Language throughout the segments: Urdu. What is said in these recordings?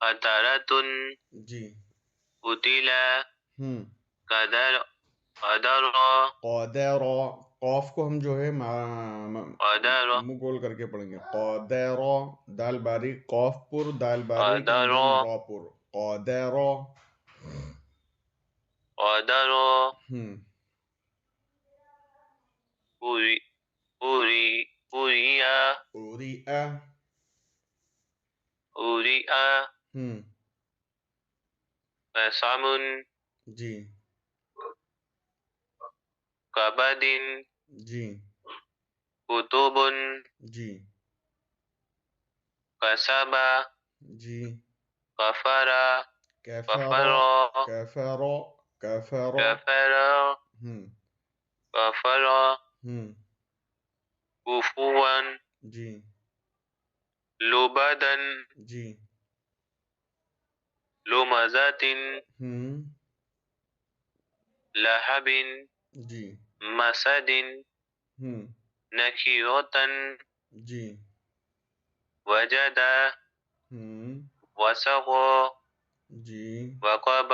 قطرۃ جی قتل قدر قدر قدر، قوف کو ہم جو ہے قدر منہ گول کر کے پڑھیں گے. قدر، دال باریک قوف پر، دال باریک قدر نون را پر. قدر. قدر پوری پوری پوریا اوریا. اوریا قسم جی کبد جی کتب جی کسب جی. غفر کفر، غفر کفر، کفر. غفر غفر کفوا جی لبدا جی لمزة لهب جی مسد نكرة جی وجد وسق جی وقب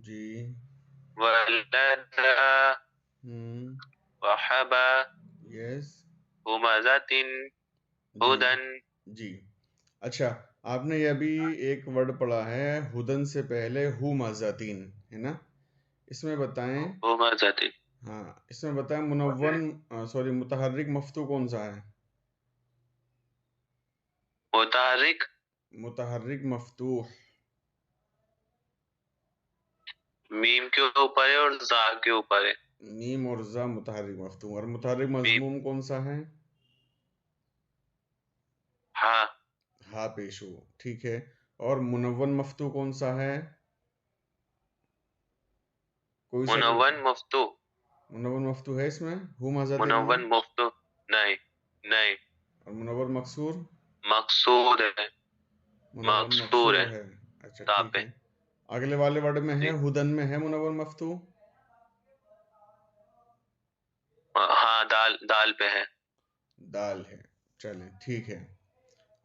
جی ولد وحب یس همزة جی هدى جی. اچھا، آپ نے یہ ابھی ایک ورڈ پڑھا ہے ہدن سے پہلے ہو مزاتین، ہے نا؟ اس میں بتائیں، همزة ہاں اس میں بتائیں منون سوری متحرک مفتوح کون سا ہے؟ متحرک متحرک مفتوح میم کے اوپر ہے اور زا کے اوپر ہے. میم اور زا متحرک مفتوح. اور متحرک میم مضموم کون سا ہے؟ ہاں ہا پیشو، ٹھیک ہے. اور منون مفتوح کون سا ہے؟ کوئی سا بھی منون بتا. مفتوح منون مفتوح ہے اس میں ہو مزاتین میں؟ منون مفتوح نہیں نہیں اور منور مکسور؟ مقصود ہے منور مقصور مکسور ہے ہے. اچھا تاپ ٹھیک پہ ہے. اگلے والے ورڈ میں ہے جی ہدن میں ہے منور مفتوح؟ ہاں دال دال پہ ہے. دال ہے. چلیں ٹھیک ہے.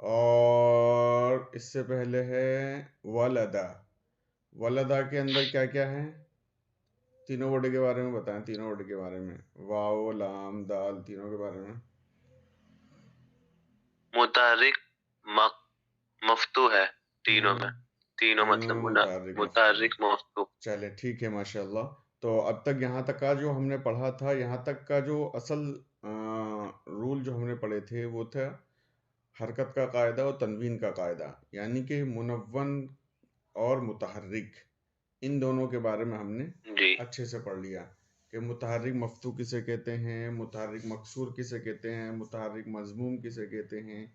اور اس سے پہلے ہے ولدا. ولدا کے اندر کیا کیا ہے؟ تینوں ورڈ کے بارے میں بتائیں، تینوں ورڈ کے بارے میں، واو لام دال تینوں کے بارے میں. متحرک مفتوح ہے تینوں میں، تینوں مطلب تینوں متحرک مفتوح. متحرک مفتوح. چلے ٹھیک ہے ماشاء اللہ. تو اب تک یہاں تک کا جو ہم نے پڑھا تھا، یہاں تک کا جو اصل رول جو ہم نے پڑھے تھے وہ تھا حرکت کا قاعدہ اور تنوین کا قاعدہ، یعنی کہ منون اور متحرک ان دونوں کے بارے میں ہم نے جی اچھے سے پڑھ لیا کہ متحرک مفتوح کسے کہتے ہیں، متحرک مکسور کسے کہتے ہیں، متحرک مضموم کسے کہتے ہیں،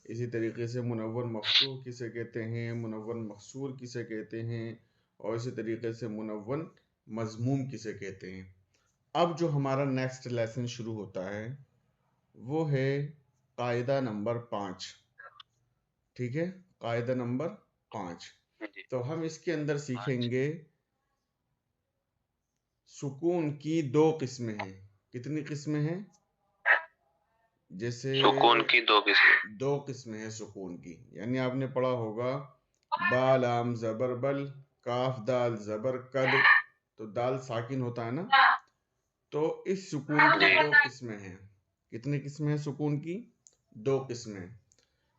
اسی طریقے سے منون مفتوح کسے کہتے ہیں، منون مکسور کسے کہتے ہیں، اور اسی طریقے سے منون مضموم کسے کہتے ہیں. اب جو ہمارا نیکسٹ لیسن شروع ہوتا ہے وہ ہے قاعدہ نمبر 5. ٹھیک ہے، قاعدہ نمبر 5. جی تو ہم اس کے اندر سیکھیں 5 گے سکون کی 2 قسمیں ہیں. کتنی قسمیں ہیں؟ جیسے سکون کی 2 قسمیں. 2 قسمیں ہیں سکون کی. یعنی آپ نے پڑھا ہوگا با لام زبر بل، کاف دال زبر کد، تو دال ساکن ہوتا ہے نا. تو اس سکون کی جی 2 قسمیں ہیں. کتنی قسمیں ہیں سکون کی؟ 2 قسمیں.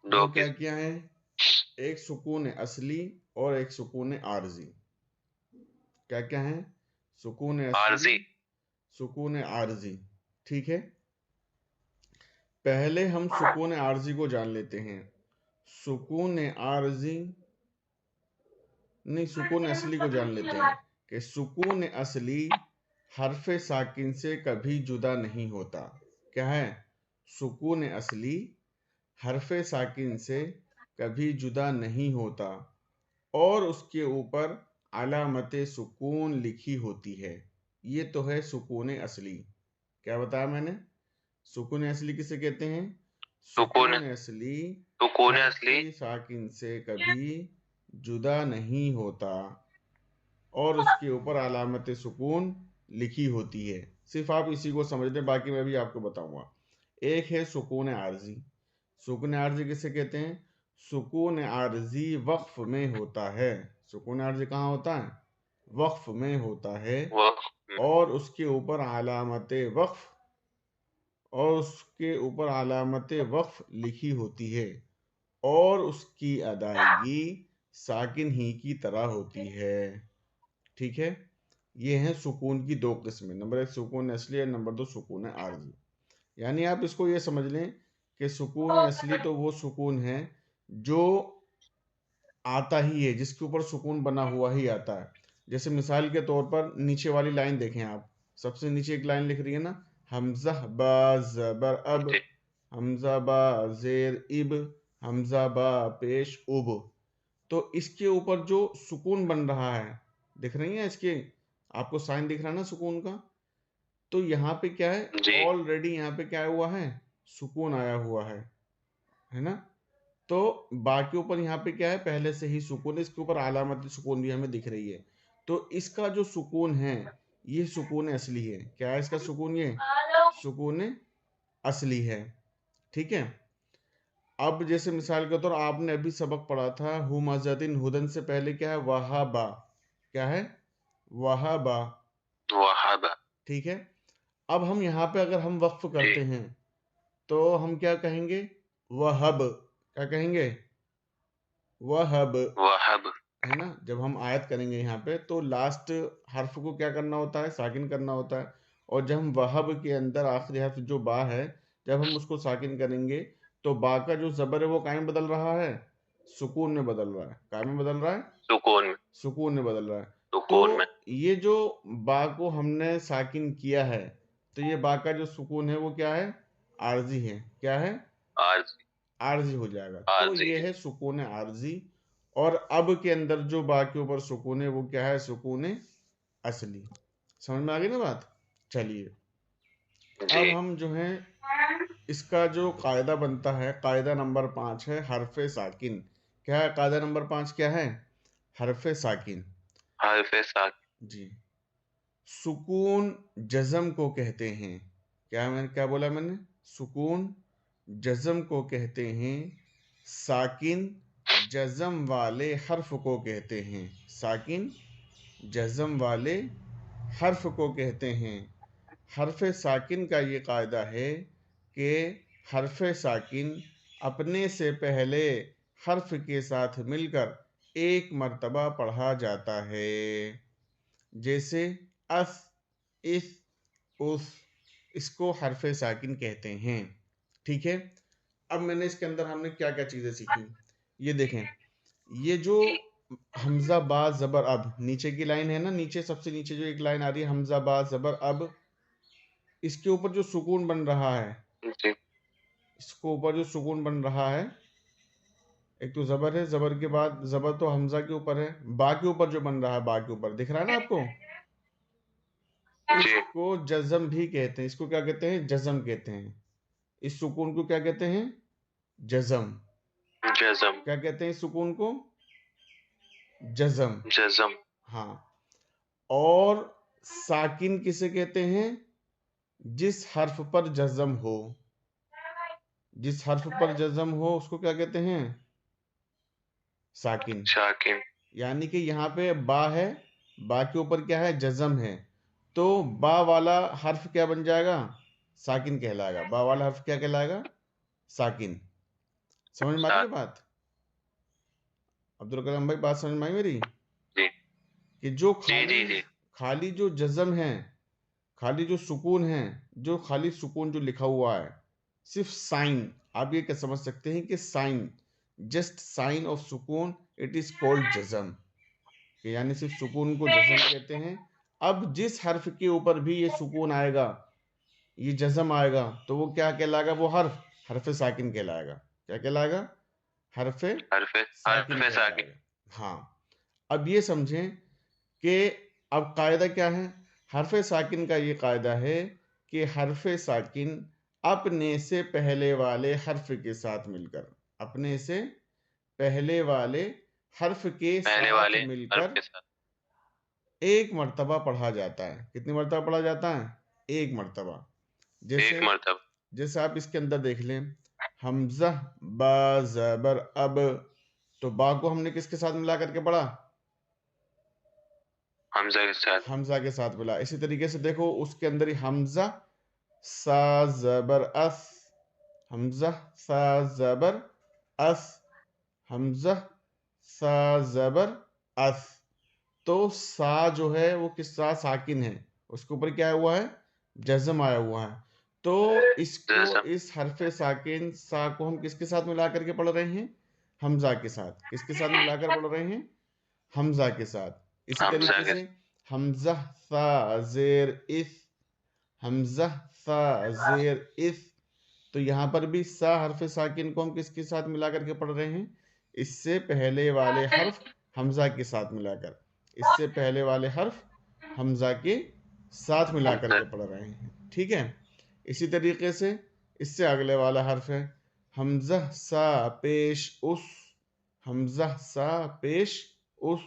2 وہ کیا قسم کیا ہیں؟ ایک سکون اصلی اور ایک سکون عارضی. کیا کیا ہیں؟ سکون اصلی، عارضی. سکون عارضی. ٹھیک ہے، پہلے ہم سکون عارضی کو جان لیتے ہیں. سکون عارضی نہیں، سکون اصلی کو جان لیتے ہیں کہ سکون اصلی حرف ساکن سے کبھی جدا نہیں ہوتا. کیا ہے؟ سکون اصلی حرف ساکن سے کبھی جدا نہیں ہوتا اور اس کے اوپر علامت سکون لکھی ہوتی ہے. یہ تو ہے سکون اصلی. کیا بتایا میں نے؟ سکون اصلی کسے کہتے ہیں؟ سکون سکون اصلی سکون حرف اصلی ساکن سے کبھی جدا نہیں ہوتا اور اس کے اوپر علامت سکون لکھی ہوتی ہے. صرف آپ اسی کو سمجھ لیں، باقی میں بھی آپ کو بتاؤں گا. ایک ہے سکون عارضی. سکون عارضی کسے کہتے ہیں؟ سکون عارضی وقف میں ہوتا ہے. سکون عارضی کہاں ہوتا ہے؟ وقف میں ہوتا ہے. اور اس کے اوپر علامت وقف لکھی ہوتی ہے اور اس کی ادائیگی ساکن ہی کی طرح ہوتی ہے. ٹھیک ہے، یہ ہیں سکون کی دو قسمیں. نمبر 1 سکون اصلی اور نمبر 2 سکون عارضی. یعنی آپ اس کو یہ سمجھ لیں کہ سکون اصلی تو وہ سکون ہے جو آتا ہی ہے، جس کے اوپر سکون بنا ہوا ہی آتا ہے. جیسے مثال کے طور پر نیچے والی لائن دیکھیں آپ، سب سے نیچے ایک لائن لکھ رہی ہے نا، حمزہ با زبر اب، حمزہ با زیر اب، حمزہ با پیش اب. تو اس کے اوپر جو سکون بن رہا ہے، دکھ رہی ہیں اس کے، آپ کو سائن دکھ رہا ہے نا سکون کا. تو یہاں پہ کیا ہے، آلریڈی یہاں پہ کیا ہوا ہے، سکون آیا ہوا ہے نا. تو با کے اوپر یہاں پہ کیا ہے، پہلے سے ہی سکون ہے، اس کے اوپر علامت سکون بھی ہمیں دکھ رہی ہے. تو اس کا جو سکون ہے یہ سکون اصلی ہے. کیا ہے اس کا سکون؟ یہ سکون اصلی ہے. ٹھیک ہے. اب جیسے مثال کے طور آپ نے ابھی سبق پڑھا تھا ہمزتن، ہدن سے پہلے کیا ہے، وہابا. کیا ہے؟ وہابا. ٹھیک ہے. اب ہم یہاں پہ اگر ہم وقف کرتے ہیں تو ہم کیا کہیں گے، وہب. کیا کہیں گے؟ وہب ہے نا. جب ہم آیت کریں گے یہاں پہ تو لاسٹ حرف کو کیا کرنا ہوتا ہے، ساکن کرنا ہوتا ہے. اور جب ہم وہب کے اندر آخری حرف جو با ہے، جب ہم اس کو ساکن کریں گے تو با کا جو زبر ہے وہ قائم بدل رہا ہے، سکون میں بدل رہا ہے. قائم میں بدل رہا ہے، سکون میں بدل رہا ہے. تو یہ جو با کو ہم نے ساکن کیا ہے تو یہ با کا جو سکون ہے وہ کیا ہے، عارضی ہے. کیا ہے؟ عارضی ہو جائے گا. تو یہ ہے سکون عارضی. اور اب کے اندر جو با کے اوپر سکون ہے وہ کیا ہے، سکون اصلی. سمجھ میں آ گئی نا بات؟ چلیے اب ہم جو ہیں اس کا جو قاعدہ بنتا ہے، قاعدہ نمبر 5 ہے حرف ساکن. کیا ہے قاعدہ نمبر 5؟ کیا ہے؟ حرف ساکن. جی، سکون جزم کو کہتے ہیں. کیا بولا میں نے؟ سکون جزم کو کہتے ہیں، ساکن جزم والے حرف کو کہتے ہیں. ساکن جزم والے حرف کو کہتے ہیں. حرف ساکن کا یہ قاعدہ ہے کہ حرف ساکن اپنے سے پہلے حرف کے ساتھ مل کر ایک مرتبہ پڑھا جاتا ہے. جیسے اس، اس، اس کو حرف ساکن کہتے ہیں. ٹھیک ہے. اب میں نے اس کے اندر ہم نے کیا کیا چیزیں سیکھی، یہ دیکھیں. یہ جو حمزہ با زبر اب، نیچے کی لائن ہے نا، نیچے سب سے نیچے جو ایک لائن آ رہی ہے حمزہ با زبر اب، اس کے اوپر جو سکون بن رہا ہے، اس کے اوپر جو سکون بن رہا ہے، ایک تو زبر ہے، زبر کے بعد زبر تو حمزہ کے اوپر ہے، با کے اوپر جو بن رہا ہے، با کے اوپر دکھ رہا ہے نا آپ کو. اس کو جزم بھی کہتے ہیں. اس کو کیا کہتے ہیں؟ جزم کہتے ہیں. اس سکون کو کیا کہتے ہیں؟ جزم. کیا کہتے ہیں اس سکون کو؟ جزم. ہاں. اور ساکن کسے کہتے ہیں؟ جس حرف پر جزم ہو. جس حرف پر جزم ہو اس کو کیا کہتے ہیں؟ ساکن. یعنی کہ یہاں پہ با ہے، با کے اوپر کیا ہے؟ جزم ہے. تو با والا حرف کیا بن جائے گا؟ ساکن کہلائے گا. با والا حرف کیا کہلائے گا؟ ساکن. سمجھ میں آ رہی ہے بات؟ عبدالکرم بھائی بات سمجھ میں آئی میری؟ کہ جو خالی جو جزم ہے، خالی جو سکون ہے، جو خالی سکون جو لکھا ہوا ہے، صرف سائن، آپ یہ کہ سمجھ سکتے ہیں کہ سائن، جسٹ سائن آف سکون، اٹ از کولڈ جزم. کہ یعنی صرف سکون کو جزم کہتے ہیں. اب جس حرف کے اوپر بھی یہ سکون آئے گا، یہ جزم آئے گا، تو وہ کیا کہلائے گا؟ وہ حرف ساکن کہلائے گا. کیا کہلائے گا؟ حرف ساکن کہلائے گا. ہاں. اب یہ سمجھیں کہ اب قاعدہ کیا ہے؟ حرف ساکن کا یہ قاعدہ ہے کہ حرف ساکن اپنے سے پہلے والے حرف کے ساتھ مل کر، اپنے سے پہلے والے حرف کے ساتھ مل کر ایک مرتبہ پڑھا جاتا ہے. کتنی مرتبہ پڑھا جاتا ہے؟ ایک مرتبہ. جیسے آپ اس کے اندر دیکھ لیں، حمزہ با زبر اب، تو با کو ہم نے کس کے ساتھ ملا کر کے پڑھا؟ حمزہ کے ساتھ. حمزہ کے ساتھ ملا. اسی طریقے سے دیکھو اس کے اندر ہی حمزہ سا زبر اس، حمزہ سا زبر اس، حمزہ سا زبر اس. تو سا جو ہے وہ کس سا ساکن ہے، اس کے اوپر کیا ہوا ہے؟ جزم آیا ہوا ہے. تو اس کو جزم. اس حرف ساکن سا کو ہم کس کے ساتھ ملا کر کے پڑھ رہے ہیں؟ حمزہ کے ساتھ. کس کے ساتھ ملا کر پڑھ رہے ہیں؟ حمزہ کے ساتھ. اسی حمزہ طریقے کے سے حمزہ ثا زیر اس، حمزہ ثا زیر اس. تو یہاں پر بھی سا حرف ساکن کو ہم کس کے ساتھ ملا کر کے پڑھ رہے ہیں؟ اس سے پہلے والے حرف حمزہ کے ساتھ ملا کر، اس سے پہلے والے حرف حمزہ کے ساتھ ملا کر کے پڑھ رہے ہیں. ٹھیک ہے. اسی طریقے سے اس سے اگلے والا حرف ہے حمزہ سا پیش اس، حمزہ سا پیش اس.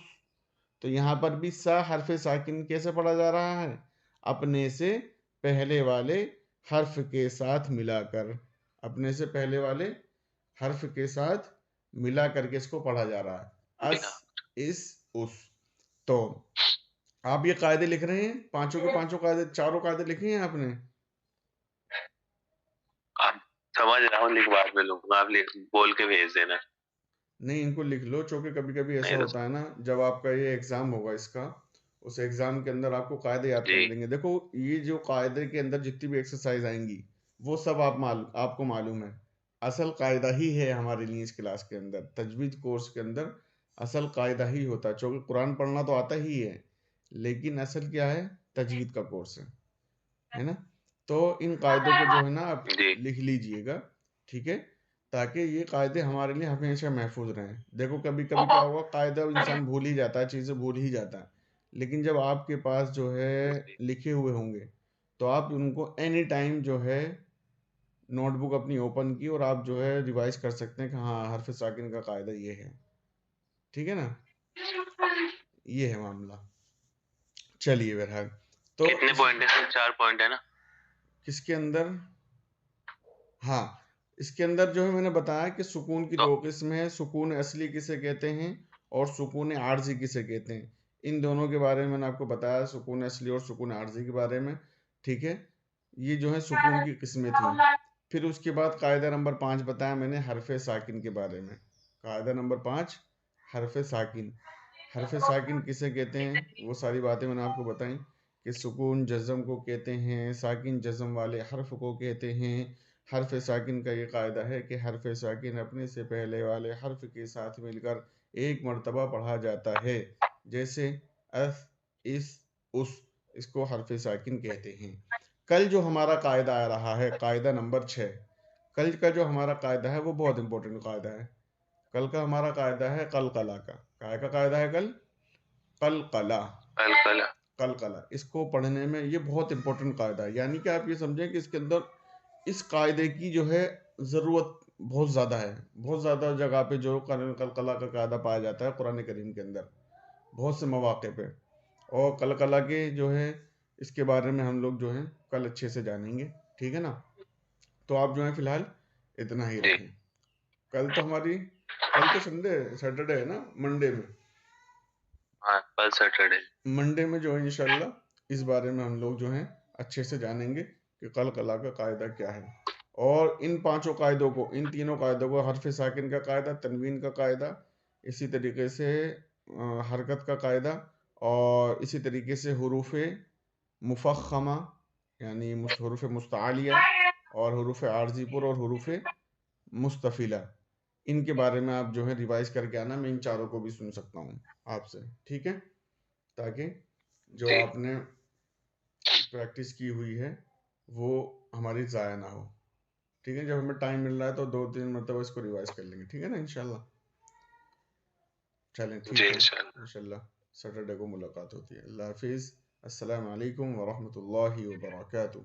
تو یہاں پر بھی سا حرف ساکن کیسے پڑھا جا رہا ہے؟ اپنے سے پہلے والے حرف کے ساتھ ملا کر، اپنے سے پہلے والے حرف کے ساتھ ملا کر کے اس کو پڑھا جا رہا ہے. اس، اس، اس. تو آپ یہ قاعدے لکھ رہے ہیں، پانچوں کے پانچوں قاعدے، چاروں قاعدے لکھے ہیں آپ نے؟ آپ سمجھ رہا ہوں، لکھ بعد میں لوں گا، آپ بول کے بھیج دینا. نہیں ان کو لکھ لو، چونکہ کبھی کبھی ایسا نہیں ہوتا ہے نا، جب آپ کا یہ ایگزام ہوگا اس کا، اس ایگزام کے اندر آپ کو قاعدے یاد جی. کرنے دیں گے. دیکھو یہ جو قاعدے کے اندر جتنی بھی ایکسرسائز آئیں گی وہ سب آپ کو معلوم ہے. اصل قاعدہ ہی ہے ہمارے لیے اس کلاس کے اندر، تجوید کورس کے اندر اصل قاعدہ ہی ہوتا ہے. چونکہ قرآن پڑھنا تو آتا ہی ہے، لیکن اصل کیا ہے؟ تجوید کا کورس ہے نا. تو ان قاعدوں کو جو ہے نا آپ جی. لکھ لیجئے گا، ٹھیک ہے، تاکہ یہ قاعدے ہمارے لیے ہمیشہ محفوظ رہیں. دیکھو کبھی کبھی کیا ہوگا، قاعدہ انسان بھول ہی جاتا ہے، چیزیں بھول ہی جاتا ہے، لیکن جب آپ کے پاس جو ہے لکھے ہوئے ہوں گے تو آپ ان کو اینی ٹائم جو ہے نوٹ بک اپنی اوپن کی اور آپ جو ہے ریوائز کر سکتے ہیں کہ ہاں حرف ساکن کا قاعدہ یہ ہے. ٹھیک ہے نا، یہ ہے معاملہ. چلیے بہرحال تو کتنے پوائنٹ ہیں؟ 4 پوائنٹ ہے نا کس کے اندر؟ ہاں اس کے اندر جو ہے میں نے بتایا کہ سکون کی تو. 2 قسم ہے، سکون اصلی کسے کہتے ہیں اور سکون عارضی کسے کہتے ہیں. ان دونوں کے بارے میں نے آپ کو بتایا، سکون اصلی اور سکون عارضی کے بارے میں. ٹھیک ہے، یہ جو ہے سکون کی قسمیں تھیں. پھر اس کے بعد قاعدہ نمبر 5 بتایا میں نے حرف ساکن کے بارے میں. قاعدہ نمبر 5 حرف ساکن. حرف ساکن کسے کہتے ہیں وہ ساری باتیں میں نے آپ کو بتائیں کہ سکون جزم کو کہتے ہیں، ساکن جزم والے حرف کو کہتے ہیں. حرف ساکن کا یہ قاعدہ ہے کہ حرف ساکن اپنے سے پہلے والے حرف کے ساتھ مل کر ایک مرتبہ پڑھا جاتا ہے، جیسے اس، اس کو حرف ساکن کہتے ہیں. کل جو ہمارا قاعدہ آ رہا ہے، قاعدہ نمبر 6، کل کا جو ہمارا قاعدہ ہے وہ بہت امپورٹنٹ قاعدہ ہے. کل کا ہمارا قاعدہ ہے قلقلہ کا. کا قاعدہ ہے کل؟ قلقلہ. قلقلہ اس کو پڑھنے میں یہ بہت امپورٹنٹ قاعدہ ہے. یعنی کہ آپ یہ سمجھیں کہ اس کے اندر اس قاعدے کی جو ہے ضرورت بہت زیادہ ہے. بہت زیادہ جگہ پہ جو قلقلہ کا قاعدہ پایا جاتا ہے قرآن کریم کے اندر بہت سے مواقع پہ. اور قلقلہ کے جو ہے اس کے بارے میں ہم لوگ جو ہیں کل اچھے سے جانیں گے. ٹھیک ہے نا. تو آپ جو ہیں فی الحال اتنا ہی رکھیں. کل تو کل تو سیٹرڈے ہے نا، منڈے میں. ہاں کل سیٹرڈے. منڈے میں جو ہے انشاءاللہ اس بارے میں ہم لوگ جو ہیں اچھے سے جانیں گے کہ قلقلہ کا قاعدہ کیا ہے. اور ان 5 قاعدوں کو، ان 3 قاعدوں کو، حرف ساکن کا قاعدہ، تنوین کا قاعدہ، اسی طریقے سے حرکت کا قاعدہ، اور اسی طریقے سے حروف مفخمہ یعنی حروف مستعلیہ اور حروف عارضی پر اور حروف مستفیلہ، ان کے بارے میں آپ جو ہے ریوائز کر کے آنا. میں ان 4 کو بھی سن سکتا ہوں آپ سے. ٹھیک ہے، تاکہ جو آپ نے پریکٹس کی ہوئی ہے وہ ہماری ضائع نہ ہو. ٹھیک ہے، جب ہمیں ٹائم مل رہا ہے تو 2-3 مرتبہ اس کو ریوائز کر لیں گے. ٹھیک ہے نا انشاءاللہ. چلیں ٹھیک ہے، انشاءاللہ سیٹرڈے کو ملاقات ہوتی ہے. اللہ حافظ. السلام علیکم ورحمۃ اللہ وبرکاتہ.